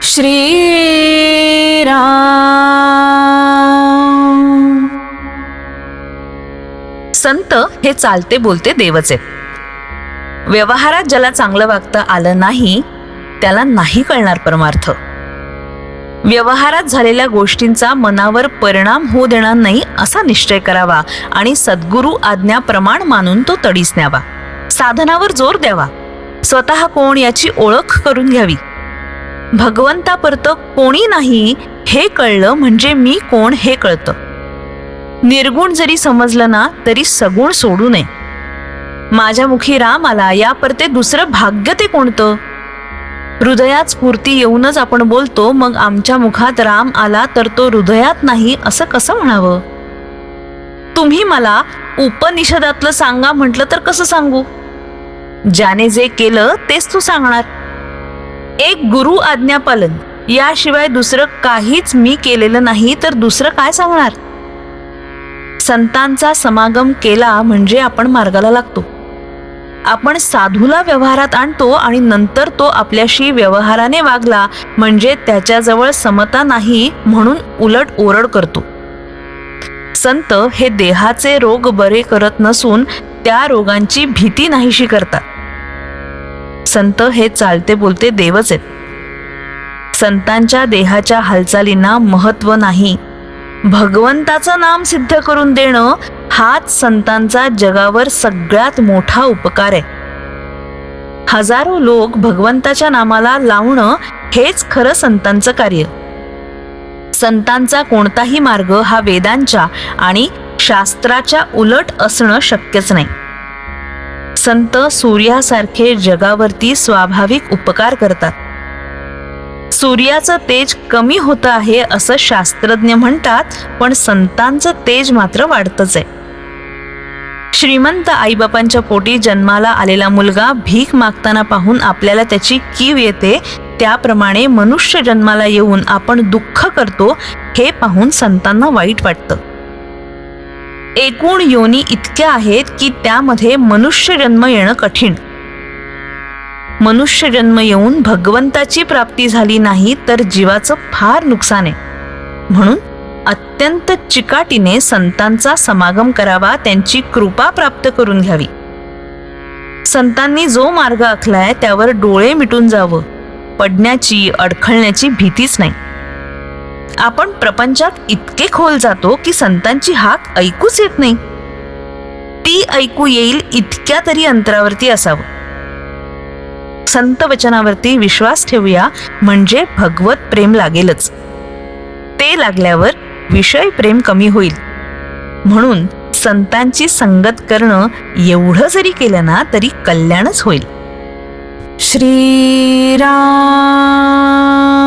श्री राम. संत हे चालते बोलते देवच आहेत. व्यवहारात ज्याला चांगलं वागता आलं नाही त्याला नाही कळणार परमार्थ. व्यवहारात झालेल्या गोष्टींचा मनावर परिणाम होऊ देणार नाही असा निश्चय करावा आणि सद्गुरु आज्ञा प्रमाण मानून तो तडीस न्यावा. साधनावर जोर द्यावा. स्वतः कोण याची ओळख करून घ्यावी. भगवंतापर्यंत कोणी नाही हे कळलं म्हणजे मी कोण हे कळतं. निर्गुण जरी समजलं ना तरी सगुण सोडू नये. माझ्या मुखी राम आला यापरते दुसरं भाग्य ते कोणतं. हृदयात स्फूर्ती येऊनच आपण बोलतो, मग आमच्या मुखात राम आला तर तो हृदयात नाही असं कसं म्हणावं. तुम्ही मला उपनिषदातलं सांगा म्हटलं तर कसं सांगू. ज्याने जे केलं तेच तू सांगणार. एक गुरु आज्ञापालन याशिवाय दुसरं काहीच मी केलेलं नाही तर दुसरं काय सांगणार. संतांचा समागम केला म्हणजे आपण मार्गाला लागतो. आपण साधूला व्यवहारात आणतो आणि नंतर तो आपल्याशी व्यवहाराने वागला म्हणजे त्याच्याजवळ समता नाही म्हणून उलट ओरड करतो. संत हे देहाचे रोग बरे करत नसून त्या रोगांची भीती नाहीशी करतात. संत हे चालते बोलते देवच आहेत. संतांच्या देहाच्या हालचालींना महत्व नाही. भगवंताचं नाम सिद्ध करून देणं हाच संतांचा जगावर सगळ्यात मोठा उपकार आहे. हजारो लोक भगवंताच्या नामाला लावणं हेच खरं संतांचं कार्य. संतांचा कोणताही मार्ग हा वेदांच्या आणि शास्त्राच्या उलट असणं शक्यच नाही. संत सूर्यासारखे जगावरती स्वाभाविक उपकार करतात. सूर्याचं तेज कमी होतं आहे असं शास्त्रज्ञ म्हणतात, पण संतांचं तेज मात्र वाढतच आहे. श्रीमंत आईबापांच्या पोटी जन्माला आलेला मुलगा भीक मागताना पाहून आपल्याला त्याची कीव येते, त्याप्रमाणे मनुष्य जन्माला येऊन आपण दुःख करतो हे पाहून संतांना वाईट वाटतं. एकूण योनी इतक्या आहेत की त्यामध्ये मनुष्य जन्म येणं कठीण. मनुष्य जन्म येऊन भगवंताची प्राप्ती झाली नाही तर जीवाचं फार नुकसान आहे. म्हणून अत्यंत चिकाटीने संतांचा समागम करावा, त्यांची कृपा प्राप्त करून घ्यावी. संतांनी जो मार्ग आखलाय त्यावर डोळे मिटून जावं. पडण्याची अडखळण्याची भीतीच नाही. आपण प्रपंचात इतके खोल जातो की संतांची हाक ऐकूच येत नाही. ती ऐकू येईल इतक्या तरी अंतरावरती असावं. संत वचनावरती विश्वास ठेवूया म्हणजे भगवत प्रेम लागेलच. ते लागल्यावर विषय प्रेम कमी होईल. म्हणून संतांची संगत करणं एवढं जरी केलं ना तरी कल्याणच होईल. श्री राम.